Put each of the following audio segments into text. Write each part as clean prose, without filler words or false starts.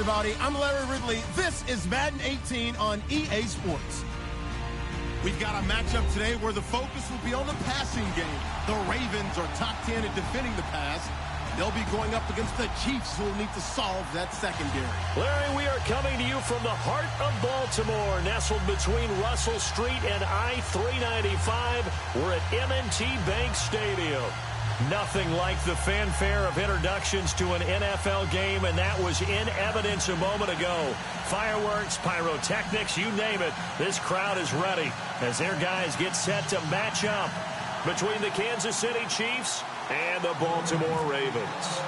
everybody. I'm Larry Ridley. This is Madden 18 on EA Sports. We've got a matchup today where the focus will be on the passing game. The Ravens are top 10 at defending the pass. They'll be going up against the Chiefs, who will need to solve that secondary. Larry, we are coming to you from the heart of Baltimore, nestled between Russell Street and I-395. We're at M&T Bank Stadium. Nothing like the fanfare of introductions to an NFL game, and that was in evidence a moment ago. Fireworks, pyrotechnics, you name it. This crowd is ready as their guys get set to match up between the Kansas City Chiefs and the Baltimore Ravens.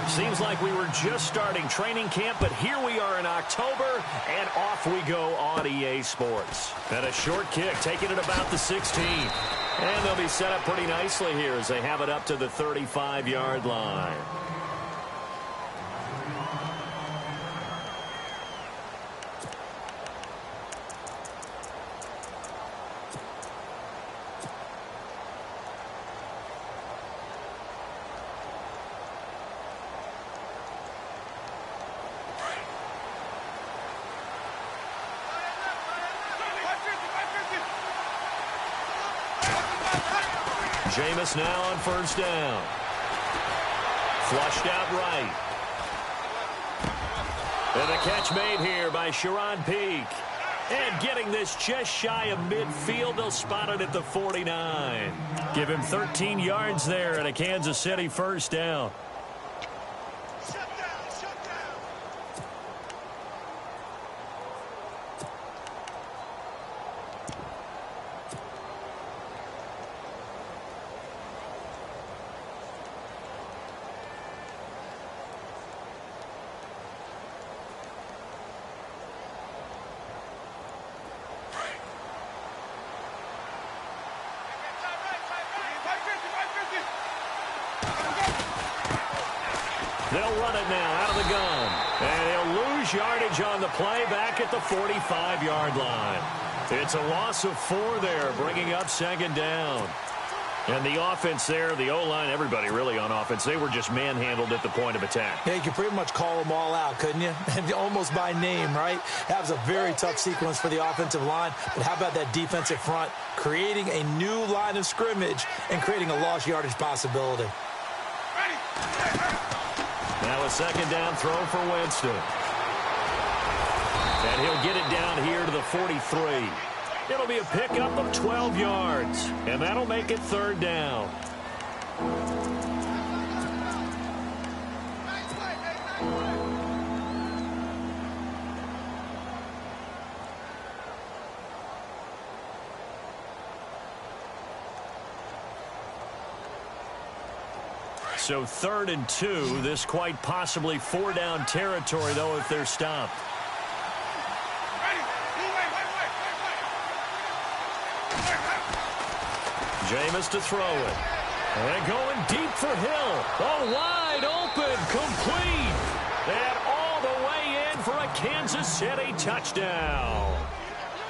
Seems like we were just starting training camp, but here we are in October, and off we go on EA Sports. And a short kick, taking it about the 16. And they'll be set up pretty nicely here as they have it up to the 35-yard line. Jameis now on first down. Flushed out right. And the catch made here by Sharon Peak. And getting this just shy of midfield, they'll spot it at the 49. Give him 13 yards there and a Kansas City first down. They'll run it now out of the gun. And he'll lose yardage on the play back at the 45-yard line. It's a loss of 4 there, bringing up second down. And the offense there, the O-line, everybody really on offense, they were just manhandled at the point of attack. Yeah, you could pretty much call them all out, couldn't you? Almost by name, right? That was a very tough sequence for the offensive line. But how about that defensive front, creating a new line of scrimmage and creating a lost yardage possibility? Now a second down throw for Winston. And he'll get it down here to the 43. It'll be a pickup of 12 yards. And that'll make it third down. So 3rd and 2. This quite possibly 4-down territory, though, if they're stopped. Jameis to throw it. And going deep for Hill. A wide open, complete. And all the way in for a Kansas City touchdown.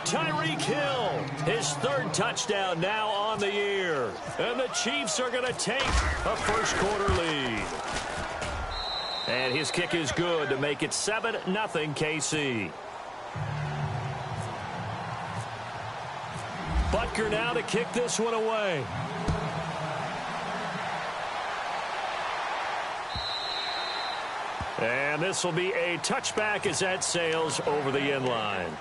Tyreek Hill, his 3rd touchdown now on the year. And the Chiefs are going to take a first-quarter lead. And his kick is good to make it 7-0 KC. Butker now to kick this one away. And this will be a touchback as that sails over the end line.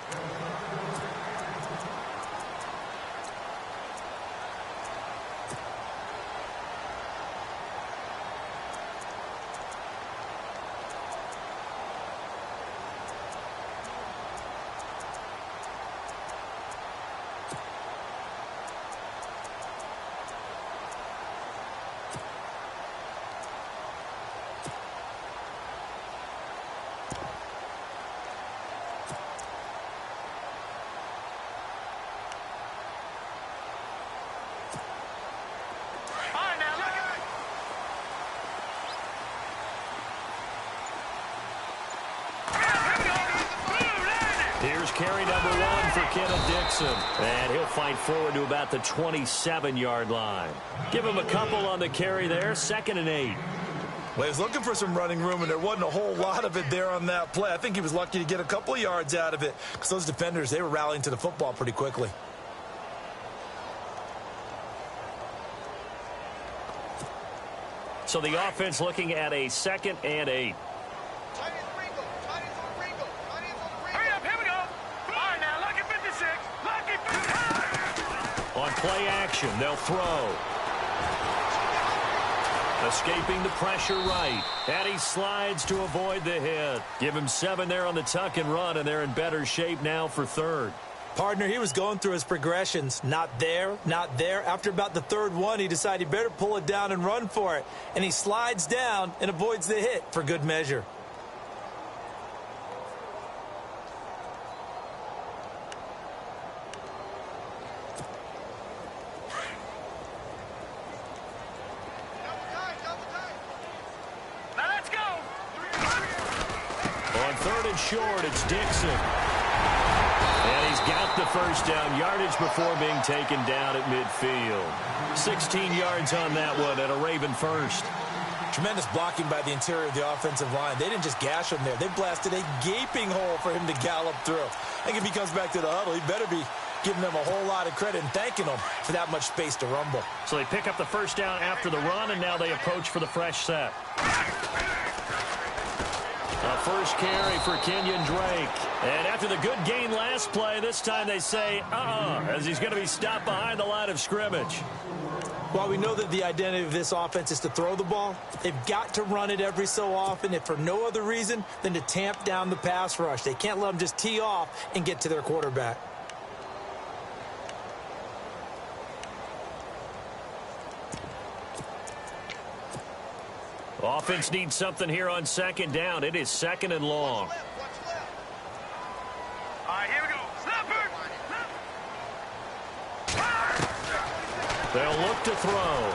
Carry number 1 for Kenneth Dixon. And he'll fight forward to about the 27-yard line. Give him a couple on the carry there. 2nd and 8. Well, he was looking for some running room, and there wasn't a whole lot of it there on that play. I think he was lucky to get a couple of yards out of it because those defenders, they were rallying to the football pretty quickly. So the offense looking at a 2nd and 8. Hurry up, here we go. All right, now, lucky 56. Lucky 55. On play action, they'll throw. Escaping the pressure right. And he slides to avoid the hit. Give him 7 there on the tuck and run, and they're in better shape now for 3rd. Partner, he was going through his progressions. Not there, not there. After about the 3rd one, he decided he better pull it down and run for it. And he slides down and avoids the hit for good measure. Now let's go. On 3rd and short, it's Dixon. And he's got the first down yardage before being taken down at midfield. 16 yards on that one and a Raven first. Tremendous blocking by the interior of the offensive line. They didn't just gash him there. They blasted a gaping hole for him to gallop through. I think if he comes back to the huddle, he better be giving them a whole lot of credit and thanking them for that much space to rumble. So they pick up the first down after the run, and now they approach for the fresh set. A first carry for Kenyon Drake. And after the good gain last play, this time they say, as he's going to be stopped behind the line of scrimmage. While we know that the identity of this offense is to throw the ball, they've got to run it every so often, if for no other reason than to tamp down the pass rush. They can't let them just tee off and get to their quarterback. Offense needs something here on 2nd down. It is 2nd and long. All right, here we go. Snapper. They'll look to throw.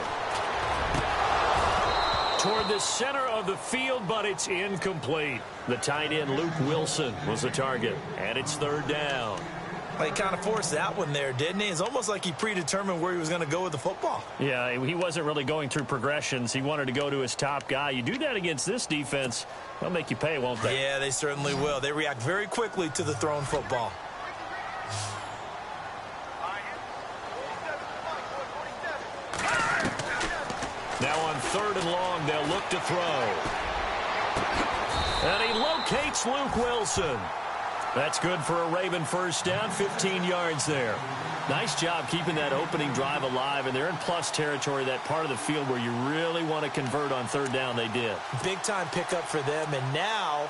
Toward the center of the field, but it's incomplete. The tight end, Luke Wilson, was the target. And it's 3rd down. Well, he kind of forced that one there, didn't he? It's almost like he predetermined where he was going to go with the football. Yeah, he wasn't really going through progressions. He wanted to go to his top guy. You do that against this defense, they'll make you pay, won't they? Yeah, they certainly will. They react very quickly to the thrown football. Now on 3rd and long, they'll look to throw. And he locates Luke Wilson. That's good for a Raven first down, 15 yards there. Nice job keeping that opening drive alive, and they're in plus territory, that part of the field where you really want to convert on 3rd down. They did. Big time pickup for them, and now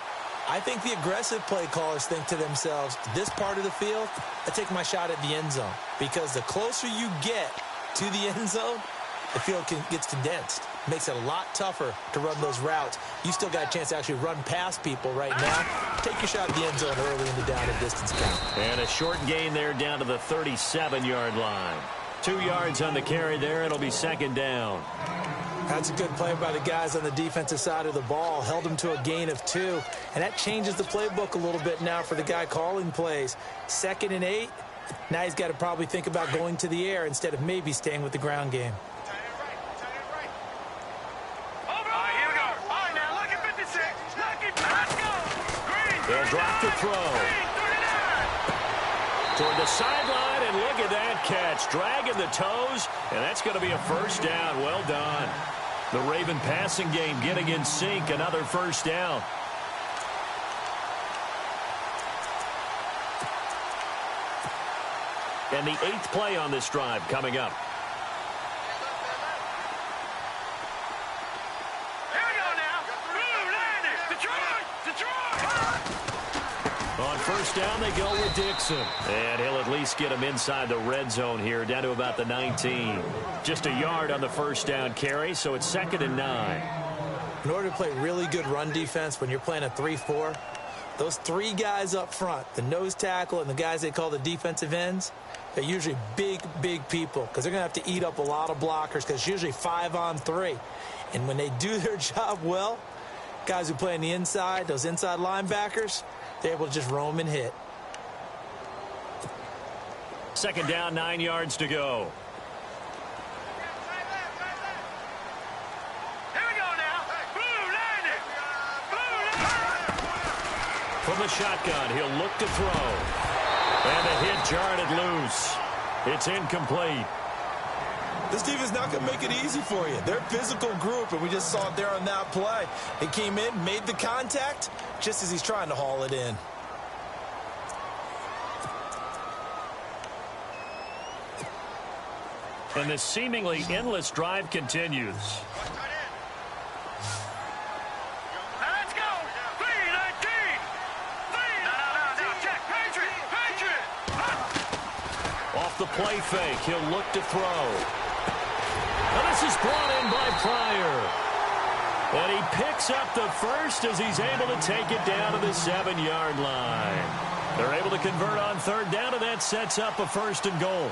I think the aggressive play callers think to themselves, this part of the field, I take my shot at the end zone, because the closer you get to the end zone, the field gets condensed. Makes it a lot tougher to run those routes. You still got a chance to actually run past people right now. Take your shot at the end zone early in the down and distance count. And a short gain there down to the 37-yard line. 2 yards on the carry there. It'll be 2nd down. That's a good play by the guys on the defensive side of the ball. Held them to a gain of 2. And that changes the playbook a little bit now for the guy calling plays. 2nd and 8. Now he's got to probably think about going to the air instead of maybe staying with the ground game. They'll drop the throw. Toward the sideline, and look at that catch. Dragging the toes, and that's going to be a first down. Well done. The Raven passing game getting in sync. Another first down. And the 8th play on this drive coming up. On first down, they go with Dixon. And he'll at least get him inside the red zone here, down to about the 19. Just a yard on the first down carry, so it's 2nd and 9. In order to play really good run defense when you're playing a 3-4, those 3 guys up front, the nose tackle and the guys they call the defensive ends, they're usually big, big people because they're going to have to eat up a lot of blockers because it's usually 5 on 3. And when they do their job well, guys who play on the inside, those inside linebackers, they're able to just roam and hit. 2nd down, 9 yards to go. Here we go now. Blue from the shotgun. He'll look to throw. And the hit jarred it loose. It's incomplete. This defense is not going to make it easy for you. They're a physical group, and we just saw it there on that play. He came in, made the contact, just as he's trying to haul it in. And this seemingly endless drive continues. Let's go. 3-19. No, check. Patriot. Off the play fake, he'll look to throw. And this is brought in by Pryor. And he picks up the first as he's able to take it down to the 7-yard line. They're able to convert on third down, and that sets up a 1st and goal.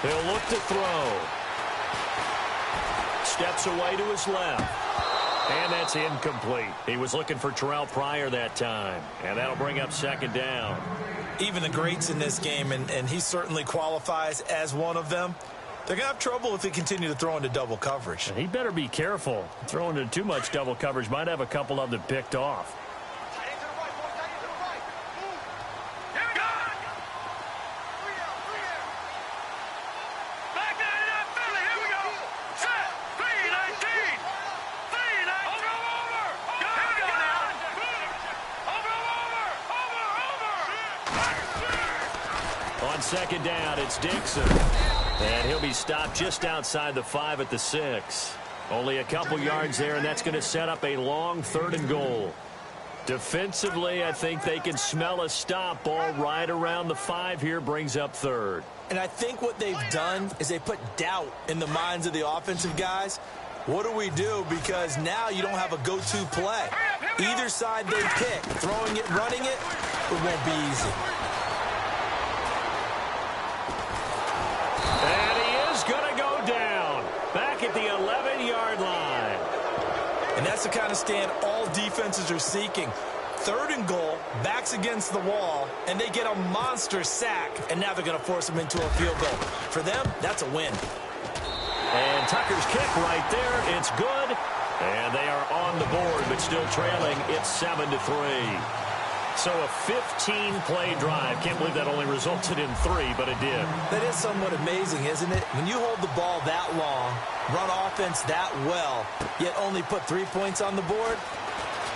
He'll look to throw. Steps away to his left. And that's incomplete. He was looking for Terrell Pryor that time. And that'll bring up 2nd down. Even the greats in this game, and he certainly qualifies as one of them, they're going to have trouble if they continue to throw into double coverage. And he better be careful. Throwing into too much double coverage might have a couple of them picked off. On 2nd down, it's Dixon. And he'll be stopped just outside the 5 at the 6. Only a couple yards there, and that's going to set up a long 3rd and goal. Defensively, I think they can smell a stop. Ball right around the 5 here, brings up 3rd. And I think what they've done is they put doubt in the minds of the offensive guys. What do we do? Because now you don't have a go-to play. Either side they pick, throwing it, running it, it won't be easy. And he is going to go down back at the 11-yard line. And that's the kind of stand all defenses are seeking. 3rd and goal, backs against the wall, and they get a monster sack, and now they're going to force them into a field goal. For them, that's a win. And Tucker's kick right there. It's good. And they are on the board, but still trailing. It's 7-3. So a 15-play drive. Can't believe that only resulted in 3, but it did. That is somewhat amazing, isn't it? When you hold the ball that long, run offense that well, yet only put 3 points on the board,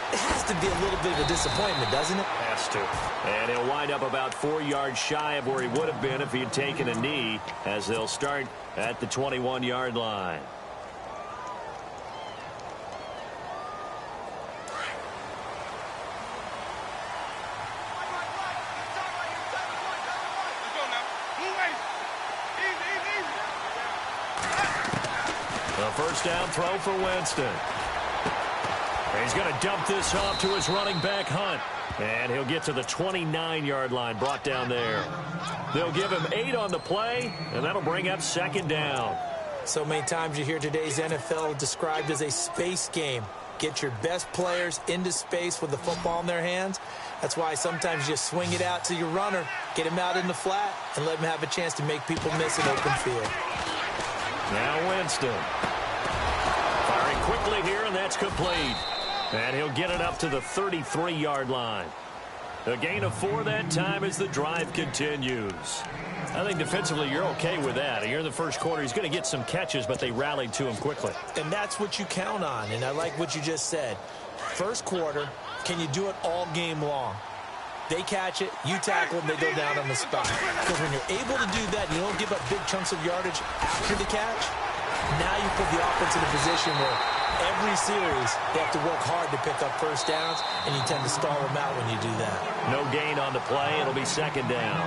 it has to be a little bit of a disappointment, doesn't it? Has to. And he'll wind up about 4 yards shy of where he would have been if he had taken a knee, as they'll start at the 21-yard line. A 1st down throw for Winston. He's going to dump this off to his running back, Hunt. And he'll get to the 29-yard line, brought down there. They'll give him 8 on the play, and that'll bring up 2nd down. So many times you hear today's NFL described as a space game. Get your best players into space with the football in their hands. That's why sometimes you just swing it out to your runner, get him out in the flat, and let him have a chance to make people miss an open field. Now Winston. Firing quickly here, and that's complete. And he'll get it up to the 33-yard line. A gain of 4 that time as the drive continues. I think defensively you're okay with that. Here in the first quarter, he's going to get some catches, but they rallied to him quickly. And that's what you count on, and I like what you just said. First quarter, can you do it all game long? They catch it, you tackle them, they go down on the spot. Because when you're able to do that, you don't give up big chunks of yardage after the catch, now you put the offense in a position where every series they have to work hard to pick up 1st downs, and you tend to stall them out when you do that. No gain on the play. It'll be 2nd down.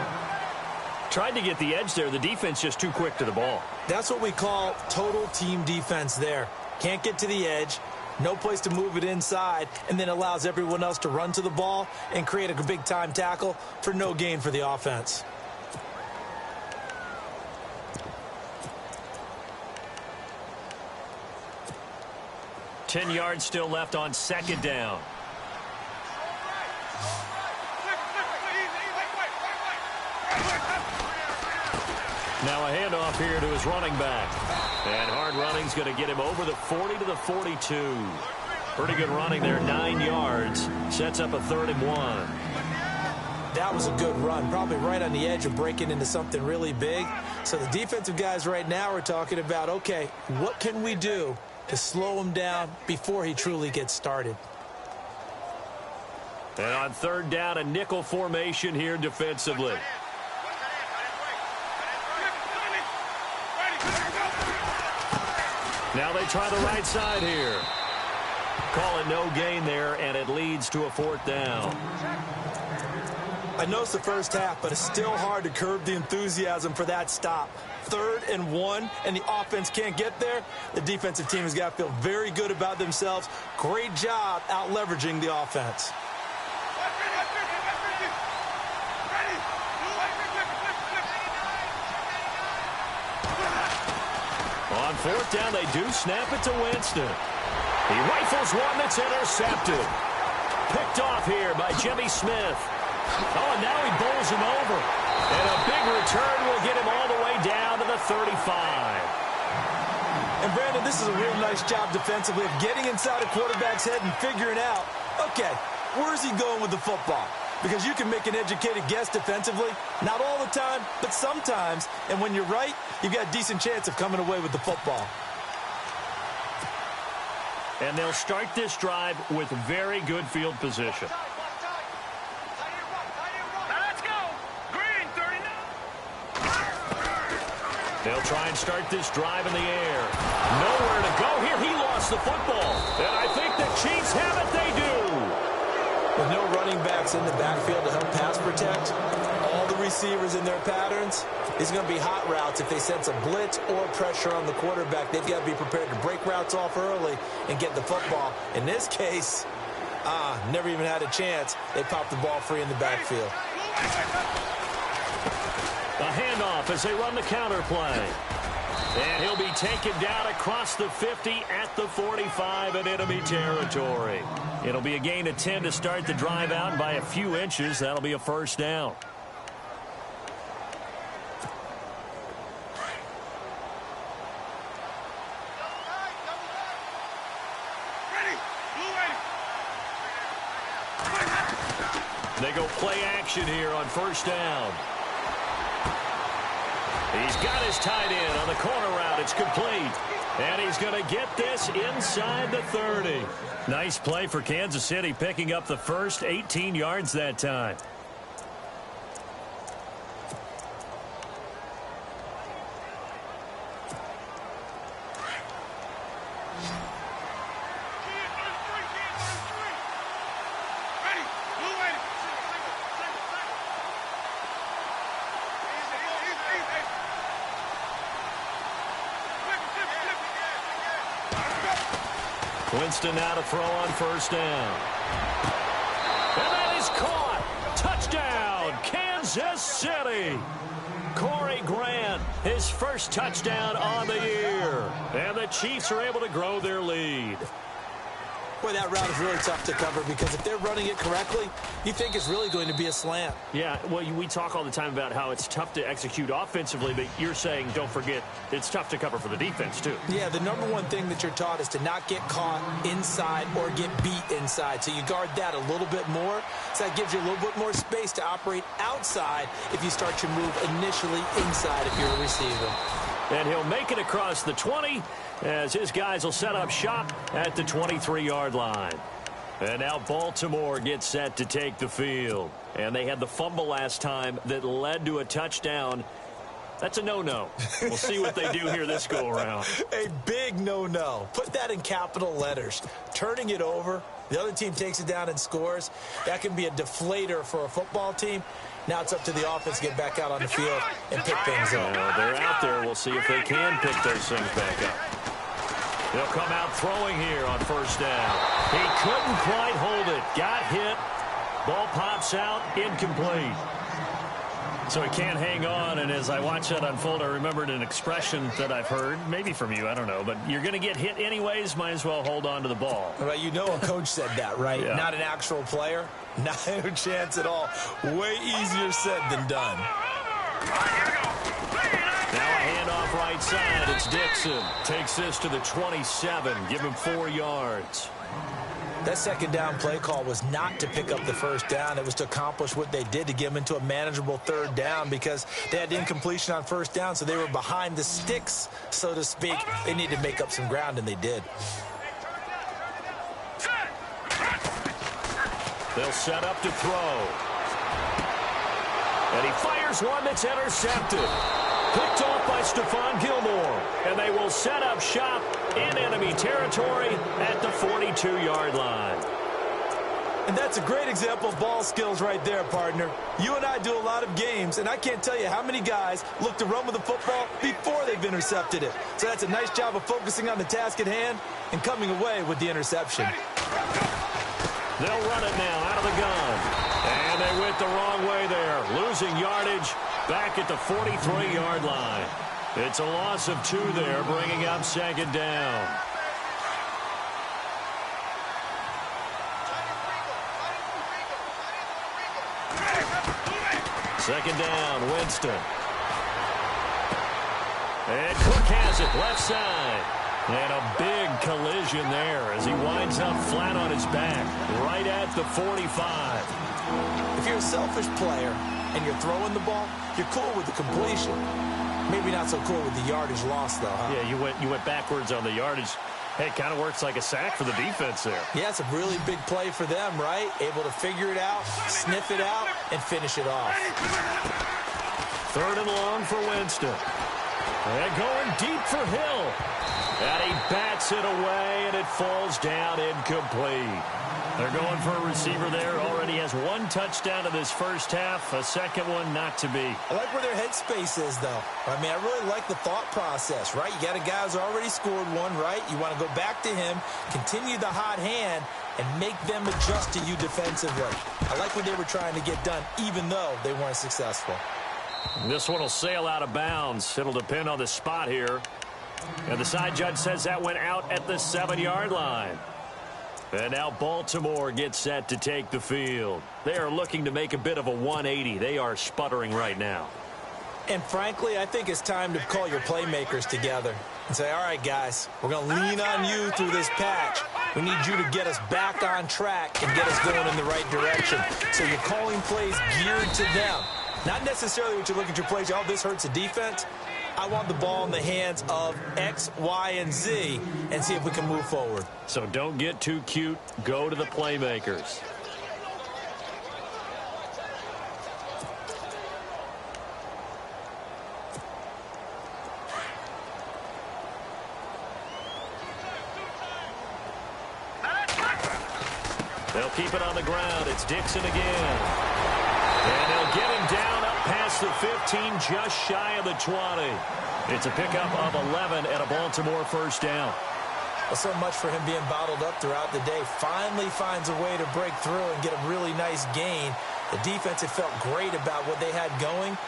Tried to get the edge there. The defense just too quick to the ball. That's what we call total team defense there. Can't get to the edge, no place to move it inside, and then allows everyone else to run to the ball and create a big-time tackle for no gain for the offense. Ten yards still left on 2nd down. Now a handoff here to his running back. And hard running's going to get him over the 40 to the 42. Pretty good running there, 9 yards. Sets up a 3rd and 1. That was a good run, probably right on the edge of breaking into something really big. So the defensive guys right now are talking about, okay, what can we do to slow him down before he truly gets started? And on 3rd down, a nickel formation here defensively. Now they try the right side here. Call it no gain there, and it leads to a 4th down. I know it's the first half, but it's still hard to curb the enthusiasm for that stop. 3rd and 1, and the offense can't get there. The defensive team has got to feel very good about themselves. Great job out leveraging the offense. On 4th down, they do snap it to Winston. He rifles one that's intercepted. Picked off here by Jimmy Smith. Oh, and now he bowls him over. And a big return will get him all the way down to the 35. And, Brandon, this is a real nice job defensively of getting inside a quarterback's head and figuring out, okay, where's he going with the football? Because you can make an educated guess defensively. Not all the time, but sometimes. And when you're right, you've got a decent chance of coming away with the football. And they'll start this drive with very good field position. Let's go. Green, 39. They'll try and start this drive in the air. Nowhere to go here. He lost the football. And I think the Chiefs have it. They do. With no running backs in the backfield to help pass protect, all the receivers in their patterns, these are going to be hot routes. If they sense a blitz or pressure on the quarterback, they've got to be prepared to break routes off early and get the football. In this case, never even had a chance. They popped the ball free in the backfield. A handoff as they run the counter play. And he'll be taken down across the 50 at the 45 in enemy territory. It'll be a gain of 10 to start the drive out. By a few inches, that'll be a 1st down. They go play action here on 1st down. He's got his tight end on the corner route. It's complete. And he's going to get this inside the 30. Nice play for Kansas City, picking up the first 18 yards that time. Winston now to throw on 1st down. And that is caught. Touchdown, Kansas City. Corey Grant, his first touchdown on the year. And the Chiefs are able to grow their lead. Boy, that route is really tough to cover because if they're running it correctly, you think it's really going to be a slant. Yeah, well, we talk all the time about how it's tough to execute offensively, but you're saying, don't forget, it's tough to cover for the defense, too. Yeah, the number one thing that you're taught is to not get caught inside or get beat inside. So you guard that a little bit more. So that gives you a little bit more space to operate outside if you start your move initially inside if you're a receiver. And he'll make it across the 20 as his guys will set up shop at the 23-yard line. And now Baltimore gets set to take the field. And they had the fumble last time that led to a touchdown. That's a no-no. We'll see what they do here this go-around. A big no-no. Put that in capital letters. Turning it over, the other team takes it down and scores. That can be a deflator for a football team. Now it's up to the offense to get back out on the field and pick things up. They're out there. We'll see if they can pick those things back up. They'll come out throwing here on 1st down. He couldn't quite hold it. Got hit. Ball pops out. Incomplete. So he can't hang on, and as I watch that unfold, I remembered an expression that I've heard, maybe from you, I don't know, but you're going to get hit anyways, might as well hold on to the ball. Well, you know a coach said that, right? Yeah. Not an actual player. Not a chance at all. Way easier said than done. right side, it's Dixon. Takes this to the 27. Give him 4 yards. That second down play call was not to pick up the first down. It was to accomplish what they did, to get them into a manageable third down, because they had incompletion on first down, so they were behind the sticks, so to speak. They needed to make up some ground, and they did. They'll set up to throw. And he fires one that's intercepted. Picked off by Stephon Gilmore. And they will set up shop in enemy territory at the 42-yard line. And that's a great example of ball skills right there, partner. You and I do a lot of games, and I can't tell you how many guys look to run with the football before they've intercepted it. So that's a nice job of focusing on the task at hand and coming away with the interception. They'll run it now out of the gun. And they went the wrong way there. Losing yardage back at the 43-yard line. It's a loss of 2 there, bringing up second down. Second down, Winston. And Cook has it left side. And a big collision there as he winds up flat on his back, right at the 45. If you're a selfish player and you're throwing the ball, you're cool with the completion. Maybe not so cool with the yardage loss, though, huh? Yeah, you went backwards on the yardage. Hey, it kind of works like a sack for the defense there. Yeah, it's a really big play for them, right? Able to figure it out, sniff it out, and finish it off. 3rd and long for Winston. And going deep for Hill. And he bats it away, and it falls down incomplete. They're going for a receiver there. Already has 1 touchdown in this first half. A second one not to be. I like where their headspace is, though. I mean, I really like the thought process, right? You got a guy who's already scored 1, right? You want to go back to him, continue the hot hand, and make them adjust to you defensively. I like what they were trying to get done, even though they weren't successful. This one will sail out of bounds. It'll depend on the spot here. And the side judge says that went out at the 7-yard line. And now Baltimore gets set to take the field. They are looking to make a bit of a 180. They are sputtering right now. And frankly, I think it's time to call your playmakers together and say, all right, guys, we're going to lean on you through this patch. We need you to get us back on track and get us going in the right direction. So you're calling plays geared to them. Not necessarily what you're looking to plays. Oh, this hurts the defense. I want the ball in the hands of X, Y, and Z and see if we can move forward. So don't get too cute. Go to the playmakers. They'll keep it on the ground. It's Dixon again. And they'll get him down up past the 15, just shy of the 20. It's a pickup of 11 and a Baltimore first down. Well, so much for him being bottled up throughout the day. Finally finds a way to break through and get a really nice gain. The defense had felt great about what they had going.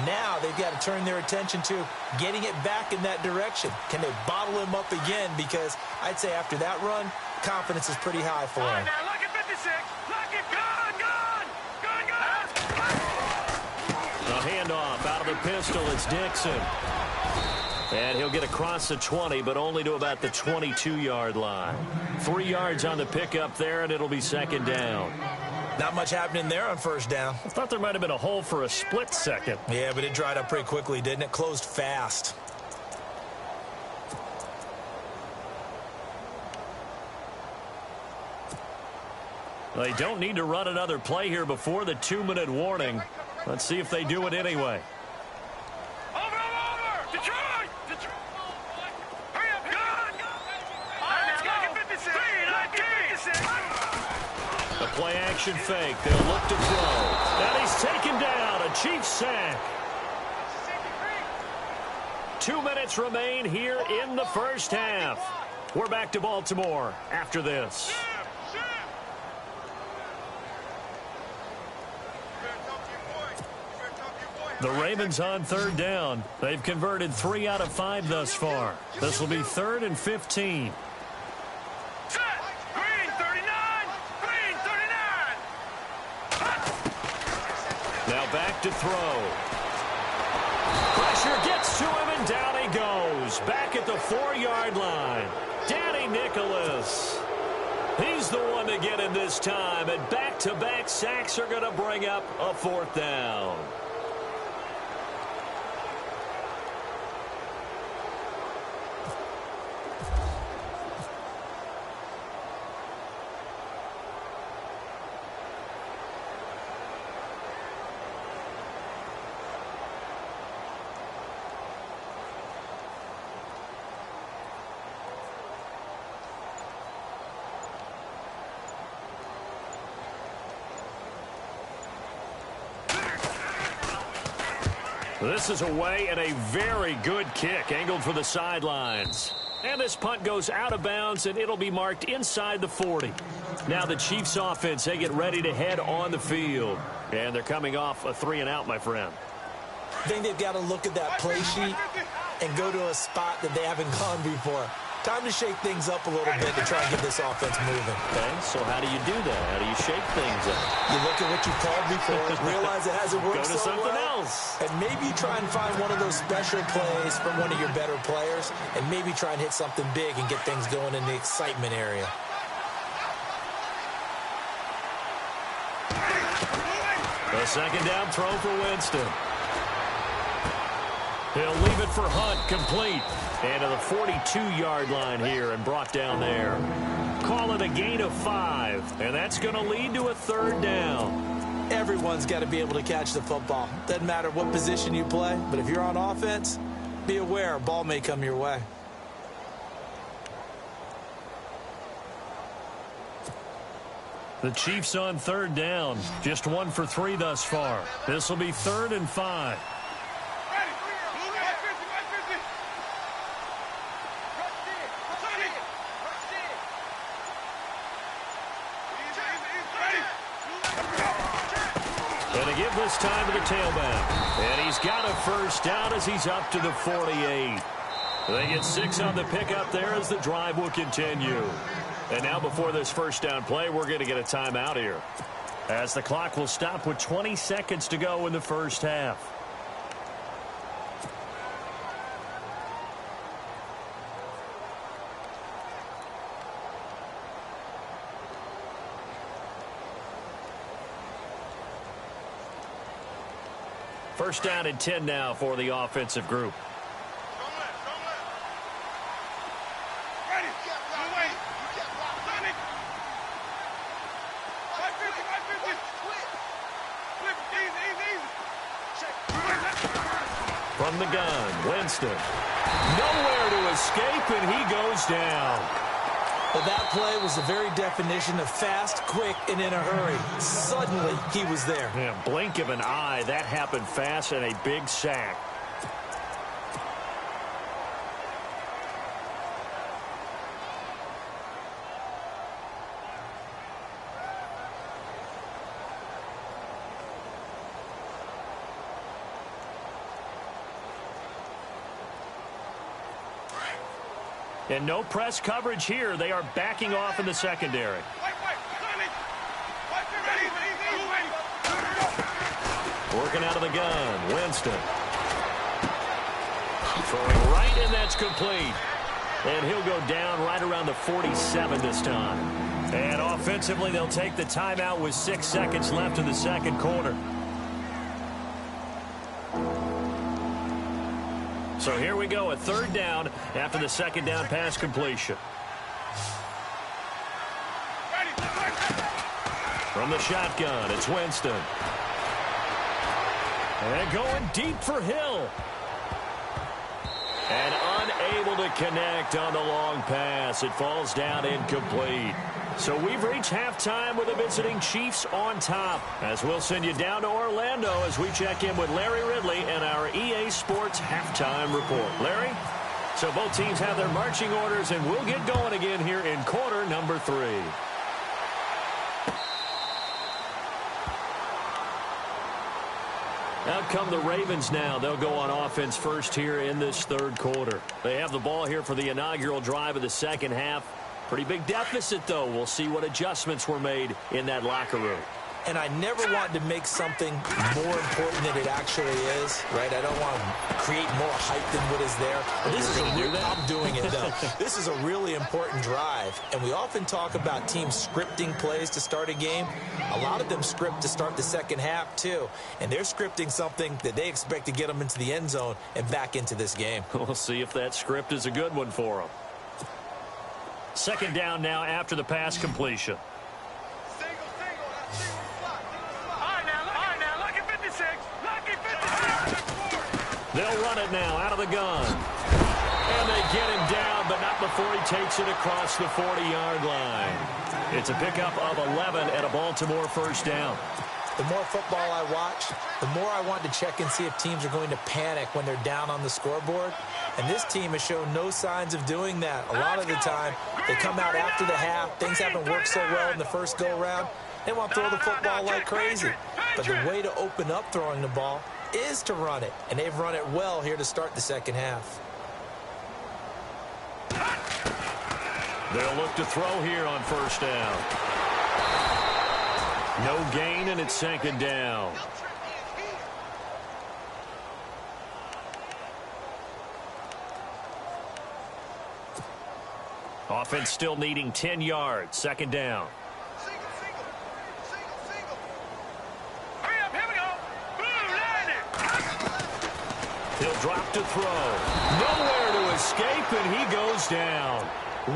Now they've got to turn their attention to getting it back in that direction. Can they bottle him up again? Because I'd say after that run, confidence is pretty high for him. Now look at 56. Look at gone. A handoff out of the pistol. It's Dixon. And he'll get across the 20, but only to about the 22-yard line. 3 yards on the pickup there, and it'll be second down. Not much happening there on first down. I thought there might have been a hole for a split second. Yeah, but it dried up pretty quickly, didn't it? Closed fast. They don't need to run another play here before the 2-minute warning. Let's see if they do it anyway. Over. Detroit. Hurry up, gone. Let's go. 56. A play action fake. They'll look to throw. And he's taken down. A Chiefs sack. 2 minutes remain here in the first half. We're back to Baltimore after this. The Ravens on third down. They've converted 3 out of 5 thus far. This will be 3rd and 15. Set. Green 39. Now back to throw. pressure gets to him, and down he goes. Back at the 4-yard line. Danny Nicholas. He's the one to get him this time, and back-to-back sacks are going to bring up a 4th down. This is away and a very good kick angled for the sidelines. And this punt goes out of bounds, and it'll be marked inside the 40. Now the Chiefs offense, they get ready to head on the field. And they're coming off a 3-and-out, my friend. I think they've got to look at that play sheet and go to a spot that they haven't gone before. Time to shake things up a little bit to try and get this offense moving. Okay, so how do you do that? How do you shake things up? You look at what you've called before, realize it hasn't worked Go to something else. and maybe try and find one of those special plays from one of your better players, and maybe try and hit something big and get things going in the excitement area. A 2nd down throw for Winston. He'll leave it for Hunt, complete. And to the 42-yard line here and brought down there. Call it a gain of 5, and that's going to lead to a 3rd down. Everyone's got to be able to catch the football. Doesn't matter what position you play, but if you're on offense, be aware a ball may come your way. The Chiefs on 3rd down. Just 1 for 3 thus far. This will be 3rd and 5. Give this time to the tailback. And he's got a 1st down as he's up to the 48. They get 6 on the pickup there as the drive will continue. And now before this 1st down play, we're going to get a timeout here, as the clock will stop with 20 seconds to go in the 1st half. First down and 10 now for the offensive group. From the gun, Winston. Nowhere to escape, and he goes down. Well, that play was the very definition of fast, quick, and in a hurry. Suddenly, he was there. Yeah, blink of an eye. That happened fast, and a big sack. And no press coverage here. They are backing off in the secondary. Working out of the gun, Winston. Throwing right, and that's complete. And he'll go down right around the 47 this time. And offensively, they'll take the timeout with 6 seconds left in the 2nd quarter. So here we go, a 3rd down after the 2nd down pass completion. From the shotgun, it's Winston. And going deep for Hill. And unable to connect on the long pass. It falls down incomplete. So we've reached halftime with the visiting Chiefs on top, as we'll send you down to Orlando as we check in with Larry Ridley and our EA Sports halftime report. Larry? So both teams have their marching orders, and we'll get going again here in quarter number 3. Out come the Ravens now. They'll go on offense first here in this 3rd quarter. They have the ball here for the inaugural drive of the 2nd half. Pretty big deficit, though. We'll see what adjustments were made in that locker room. and I never want to make something more important than it actually is, right? I don't want to create more hype than what is there. I'm doing it, though. This is a really important drive, and we often talk about teams scripting plays to start a game. A lot of them script to start the second half, too, and they're scripting something that they expect to get them into the end zone and back into this game. We'll see if that script is a good one for them. Second down now after the pass completion. They'll run it now out of the gun. And they get him down, but not before he takes it across the 40-yard line. It's a pickup of 11 and a Baltimore first down. The more football I watch, the more I want to check and see if teams are going to panic when they're down on the scoreboard. And this team has shown no signs of doing that. A lot of the time, they come out after the half. Things haven't worked so well in the first go-round. They want to throw the football like crazy. But the way to open up throwing the ball is to run it. And they've run it well here to start the second half. They'll look to throw here on first down. No gain, and it's second down. Offense still needing 10 yards. Second down. Hurry up, here we go. Boom, landed. He'll drop to throw. Nowhere to escape, and he goes down.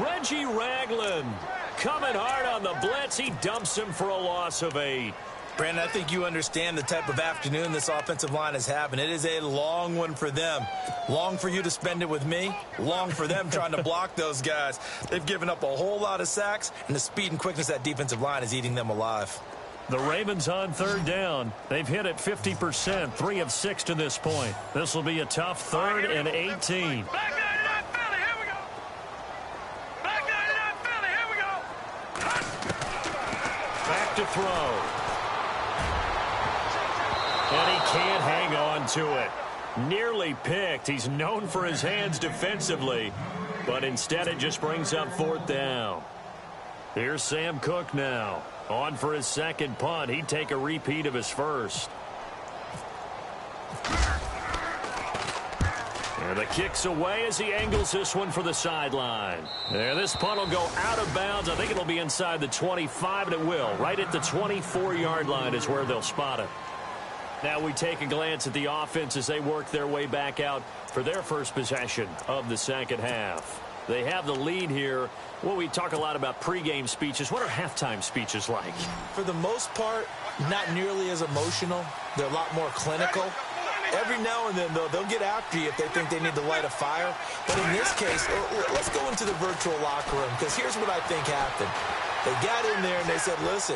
Reggie Ragland coming hard on the blitz. He dumps him for a loss of 8. Brandon, I think you understand the type of afternoon this offensive line is having. It is a long one for them. Long for you to spend it with me. Long for them trying to block those guys. They've given up a whole lot of sacks, and the speed and quickness of that defensive line is eating them alive. The Ravens on third down. They've hit it 50%, 3 of 6 to this point. This will be a tough third and 18. Back 99 Philly, here we go. Back 99 Philly, here we go. Back to throw. And he can't hang on to it. Nearly picked. He's known for his hands defensively, but instead it just brings up fourth down. Here's Sam Cook now. On for his second punt. He'd take a repeat of his first. And the kick's away as he angles this one for the sideline. There, this punt will go out of bounds. I think it'll be inside the 25, and it will. Right at the 24-yard line is where they'll spot it. Now we take a glance at the offense as they work their way back out for their first possession of the second half. They have the lead here. Well, we talk a lot about pregame speeches. What are halftime speeches like? For the most part, not nearly as emotional. They're a lot more clinical. Every now and then, though, they'll get after you if they think they need to light a fire. But in this case, let's go into the virtual locker room, because here's what I think happened. They got in there and they said, listen,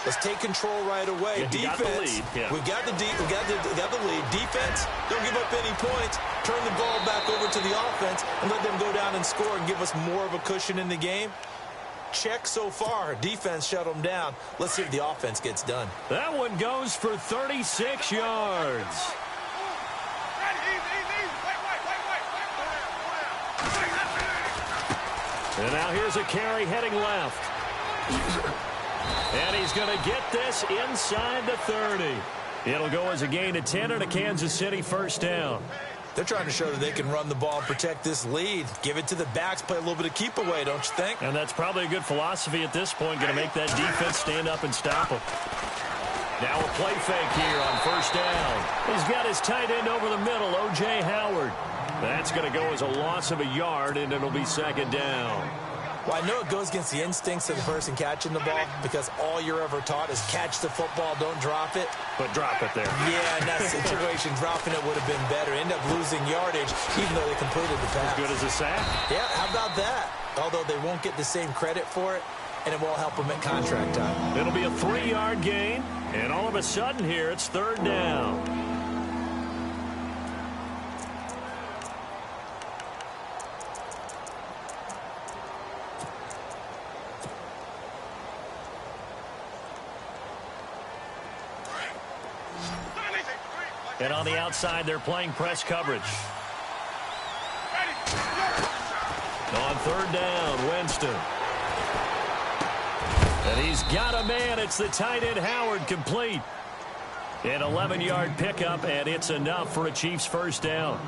let's take control right away. Yeah, defense, we got the lead. Defense, don't give up any points. Turn the ball back over to the offense and let them go down and score and give us more of a cushion in the game. Check so far. Defense shut them down. Let's see if the offense gets done. That one goes for 36 yards. And now here's a carry heading left. And he's going to get this inside the 30. It'll go as a gain of 10 and a Kansas City first down. They're trying to show that they can run the ball and protect this lead. Give it to the backs, play a little bit of keep away, don't you think? And that's probably a good philosophy at this point, going to make that defense stand up and stop them. Now a play fake here on first down. He's got his tight end over the middle, O.J. Howard. That's going to go as a loss of a yard, and it'll be second down. Well, I know it goes against the instincts of the person catching the ball, because all you're ever taught is catch the football, don't drop it. But drop it there. Yeah, in that situation, dropping it would have been better. End up losing yardage, even though they completed the pass. As good as a sack? Yeah, how about that? Although they won't get the same credit for it, and it won't help them at contract time. It'll be a 3-yard gain, and all of a sudden here, it's third down. And on the outside, they're playing press coverage. On third down, Winston. And he's got a man. It's the tight end Howard, complete. An 11-yard pickup, and it's enough for a Chiefs first down.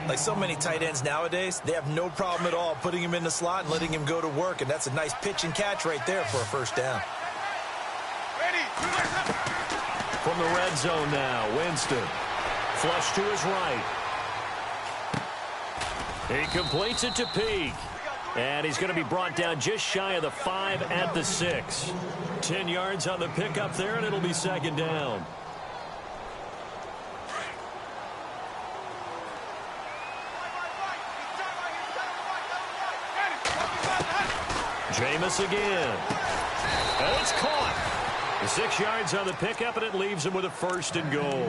Like so many tight ends nowadays, they have no problem at all putting him in the slot and letting him go to work, and that's a nice pitch and catch right there for a first down. From the red zone now, Winston. Flush to his right. He completes it to Peak. And he's going to be brought down just shy of the 5 at the 6. 10 yards on the pickup there, and it'll be second down. Jameis again. And it's caught. 6 yards on the pickup, and it leaves him with a first and goal.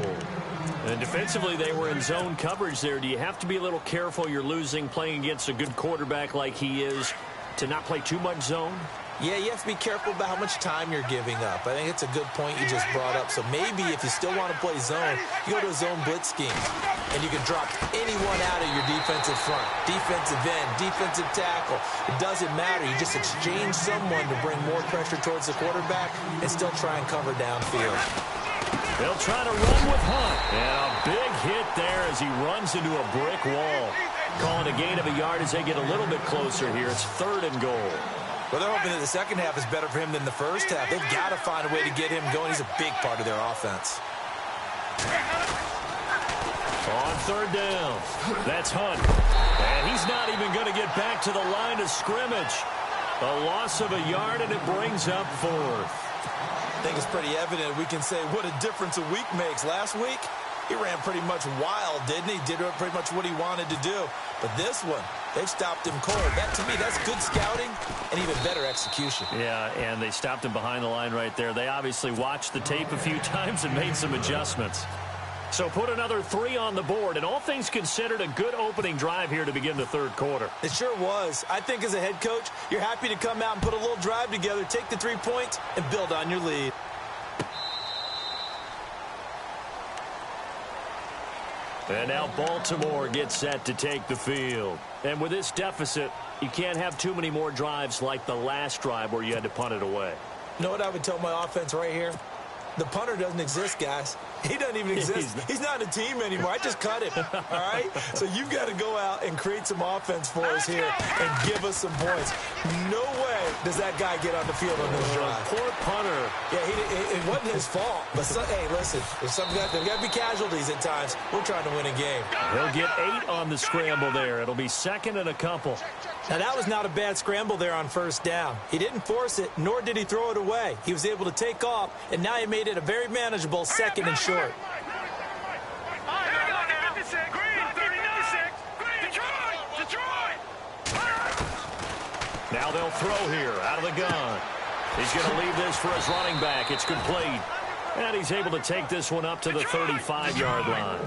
And defensively, they were in zone coverage there. Do you have to be a little careful? You're losing playing against a good quarterback like he is to not play too much zone? Yeah, you have to be careful about how much time you're giving up. I think it's a good point you just brought up. So maybe if you still want to play zone, you go to a zone blitz scheme. And you can drop anyone out of your defensive front. Defensive end, defensive tackle. It doesn't matter. You just exchange someone to bring more pressure towards the quarterback and still try and cover downfield. They'll try to run with Hunt. And a big hit there as he runs into a brick wall. Calling a gain of a yard as they get a little bit closer here. It's third and goal. Well, they're hoping that the second half is better for him than the first half. They've got to find a way to get him going. He's a big part of their offense. On third down, that's Hunt. And he's not even going to get back to the line of scrimmage. A loss of a yard, and it brings up fourth. I think it's pretty evident. We can say what a difference a week makes. Last week, he ran pretty much wild, didn't he? Did pretty much what he wanted to do. But this one, they've stopped him cold. That, to me, that's good scouting and even better execution. Yeah, and they stopped him behind the line right there. They obviously watched the tape a few times and made some adjustments. So put another 3 on the board, and all things considered, a good opening drive here to begin the third quarter. It sure was. I think as a head coach, you're happy to come out and put a little drive together, take the 3 points, and build on your lead. And now Baltimore gets set to take the field. And with this deficit, you can't have too many more drives like the last drive where you had to punt it away. You know what I would tell my offense right here? The punter doesn't exist, guys. He doesn't even exist. He's not a team anymore. I just cut him, all right? So you've got to go out and create some offense for us here and give us some points. No way does that guy get on the field on this drive. Poor punter. Yeah, it wasn't his fault. But, hey, listen, there's got to be casualties at times. We're trying to win a game. He'll get 8 on the scramble there. It'll be second and a couple. Now, that was not a bad scramble there on first down. He didn't force it, nor did he throw it away. He was able to take off, and now he made it a very manageable second and short. Now they'll throw here out of the gun. He's going to leave this for his running back. It's complete. And he's able to take this one up to the 35-yard line.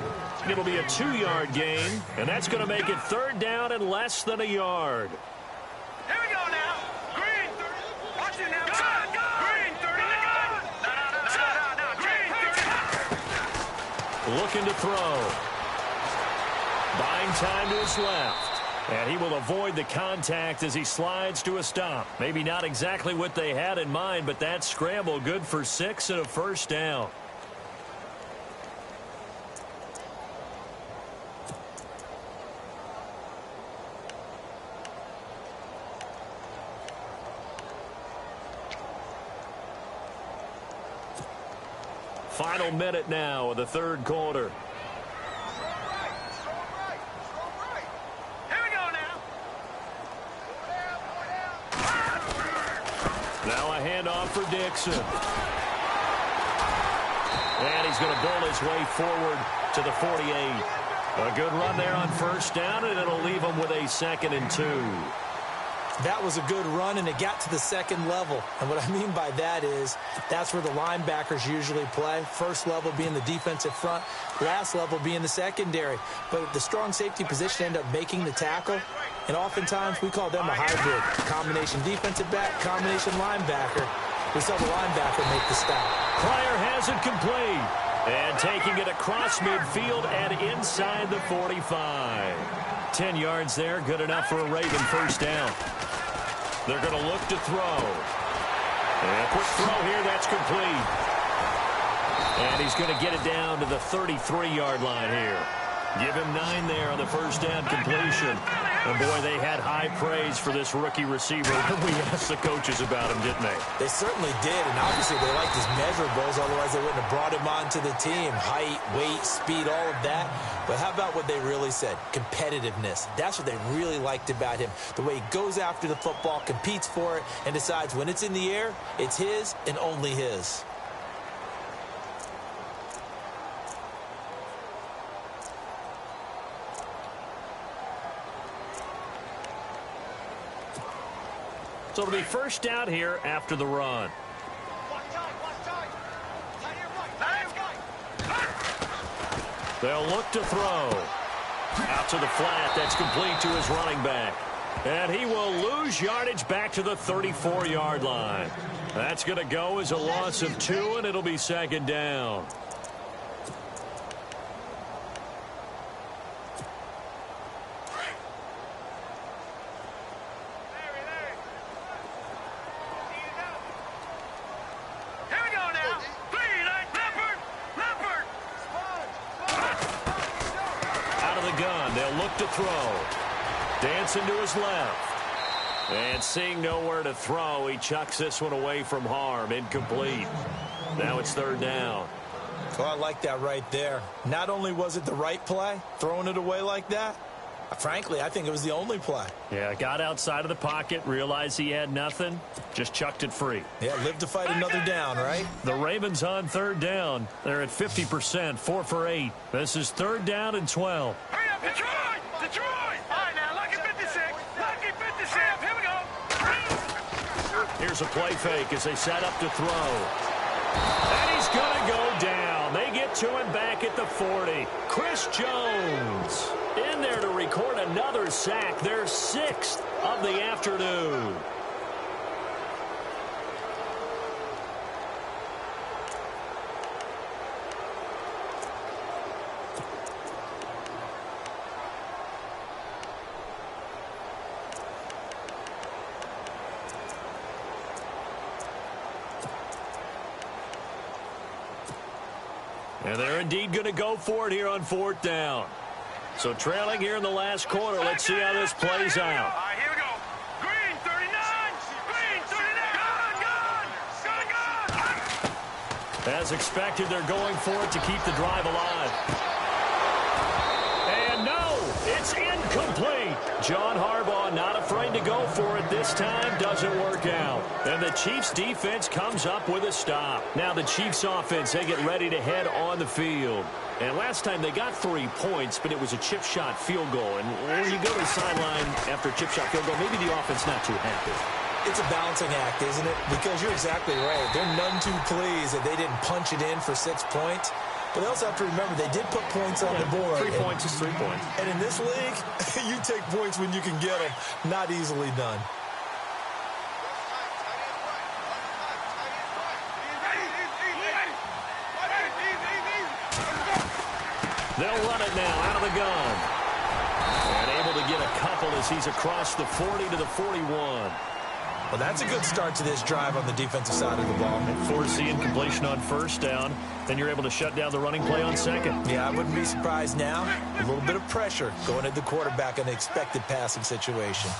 It'll be a 2-yard gain, and that's going to make it third down and less than a yard. Here we go now. Green. Watch it now. Green 30. No. Green 30. Looking to throw. Buying time to his left. And he will avoid the contact as he slides to a stop. Maybe not exactly what they had in mind, but that scramble good for 6 and a first down. Final minute now of the third quarter. Now a handoff for Dixon. And he's going to build his way forward to the 48. A good run there on first down, and it'll leave him with a 2nd and 2. That was a good run, and it got to the second level. And what I mean by that is that's where the linebackers usually play. First level being the defensive front, last level being the secondary. But the strong safety position ended up making the tackle. And oftentimes we call them a hybrid. Combination defensive back, combination linebacker. We saw the linebacker make the stop. Pryor has it complete. And taking it across midfield and inside the 45. 10 yards there, good enough for a Raven first down. They're going to look to throw. And a quick throw here, that's complete. And he's going to get it down to the 33-yard line here. Give him 9 there on the first down completion. And, boy, they had high praise for this rookie receiver. We asked the coaches about him, didn't they? They certainly did, and obviously they liked his measurables. Otherwise, they wouldn't have brought him onto the team. Height, weight, speed, all of that. But how about what they really said? Competitiveness. That's what they really liked about him. The way he goes after the football, competes for it, and decides when it's in the air, it's his and only his. So it'll be first down here after the run. They'll look to throw. Out to the flat. That's complete to his running back. And he will lose yardage back to the 34-yard line. That's going to go as a loss of 2, and it'll be second down. To throw. Dancing to his left. And seeing nowhere to throw, he chucks this one away from harm. Incomplete. Now it's third down. Oh, I like that right there. Not only was it the right play, throwing it away like that, frankly, I think it was the only play. Yeah, got outside of the pocket, realized he had nothing, just chucked it free. Yeah, live to fight another down, right? The Ravens on third down. They're at 50%, 4 for 8. This is third down and 12. Hurry up, Detroit! Detroit! All right, now, lucky 56. Lucky 56. Here we go. Here's a play fake as they set up to throw. And he's going to go down. They get to him back at the 40. Chris Jones in there to record another sack. Their 6th of the afternoon. And they're indeed going to go for it here on fourth down. So trailing here in the last quarter. Let's see how this plays out. All right, here we go. Green 39. Green 39. Gone. As expected, they're going for it to keep the drive alive. And no, it's incomplete. John Harbaugh not afraid to go for it this time. Doesn't work out. And the Chiefs defense comes up with a stop. Now the Chiefs offense, they get ready to head on the field. And last time they got 3 points, but it was a chip shot field goal. And when you go to the sideline after a chip shot field goal, maybe the offense not too happy. It's a balancing act, isn't it? Because you're exactly right. They're none too pleased that they didn't punch it in for 6 points. But they also have to remember they did put points on the board. 3 points is 3 points. And in this league, you take points when you can get them. Not easily done. They'll run it now out of the gun. And able to get a couple as he's across the 40 to the 41. Well, that's a good start to this drive on the defensive side of the ball. Force the incompletion on first down. Then you're able to shut down the running play on second. Yeah, I wouldn't be surprised now. A little bit of pressure going at the quarterback in an expected passing situation.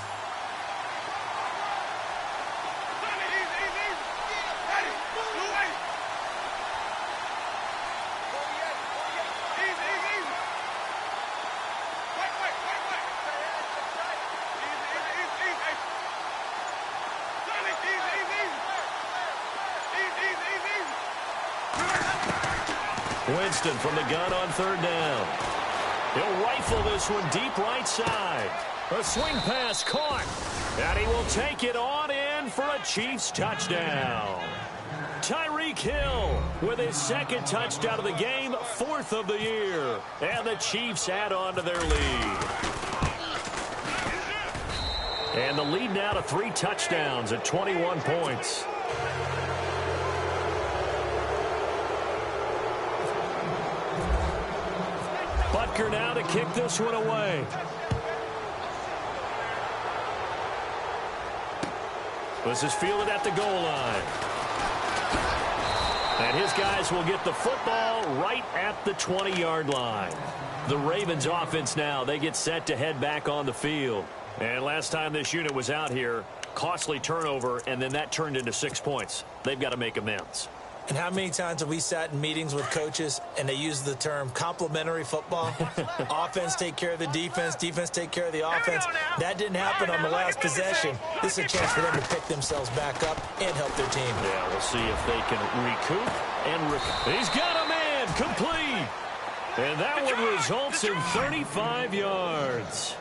Winston from the gun on third down. He'll rifle this one deep right side. A swing pass caught. And he will take it on in for a Chiefs touchdown. Tyreek Hill with his 2nd touchdown of the game, 4th of the year. And the Chiefs add on to their lead. And the lead now to 3 touchdowns at 21 points. Butker now to kick this one away. This is fielded at the goal line. And his guys will get the football right at the 20-yard line. The Ravens offense now, they get set to head back on the field. And last time this unit was out here, costly turnover, and then that turned into 6 points. They've got to make amends. And how many times have we sat in meetings with coaches and they use the term complementary football? Offense take care of the defense, defense take care of the offense. That didn't happen on the last possession. This is a chance for them to pick themselves back up and help their team. Yeah, we'll see if they can recoup and he's got a man complete. And that one results in 35 yards.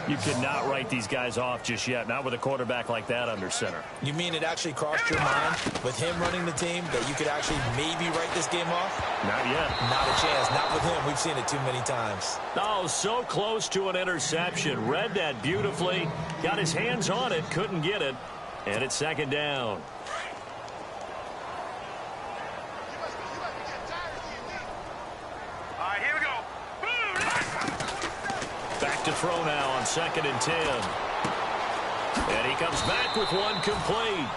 You cannot write these guys off just yet, not with a quarterback like that under center. You mean it actually crossed your mind with him running the team that you could actually maybe write this game off? Not yet. Not a chance. Not with him. We've seen it too many times. Oh, so close to an interception. Read that beautifully. Got his hands on it. Couldn't get it. And it's second down. All right, here we go. Back to throw now on 2nd and 10. And he comes back with one complete.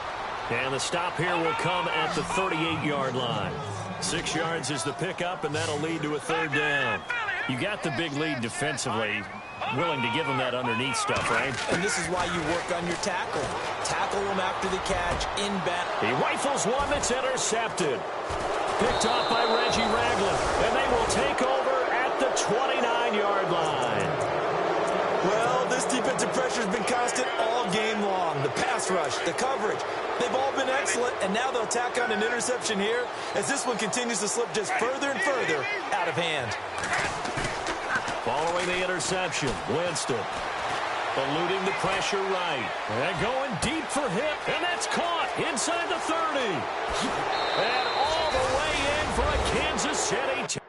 And the stop here will come at the 38-yard line. 6 yards is the pickup, and that'll lead to a 3rd down. You got the big lead defensively. Willing to give him that underneath stuff, right? And this is why you work on your tackle. Tackle him after the catch, inbound. He rifles one that's intercepted. Picked off by Reggie Ragland. And they will take over at the 29-yard line. Well, this defensive pressure has been constant all game long. The pass rush, the coverage, they've all been excellent, and now they'll tack on an interception here as this one continues to slip just further and further out of hand. Following the interception, Winston eluding the pressure right. And going deep for hit, and that's caught inside the 30. And all the way in for a Kansas City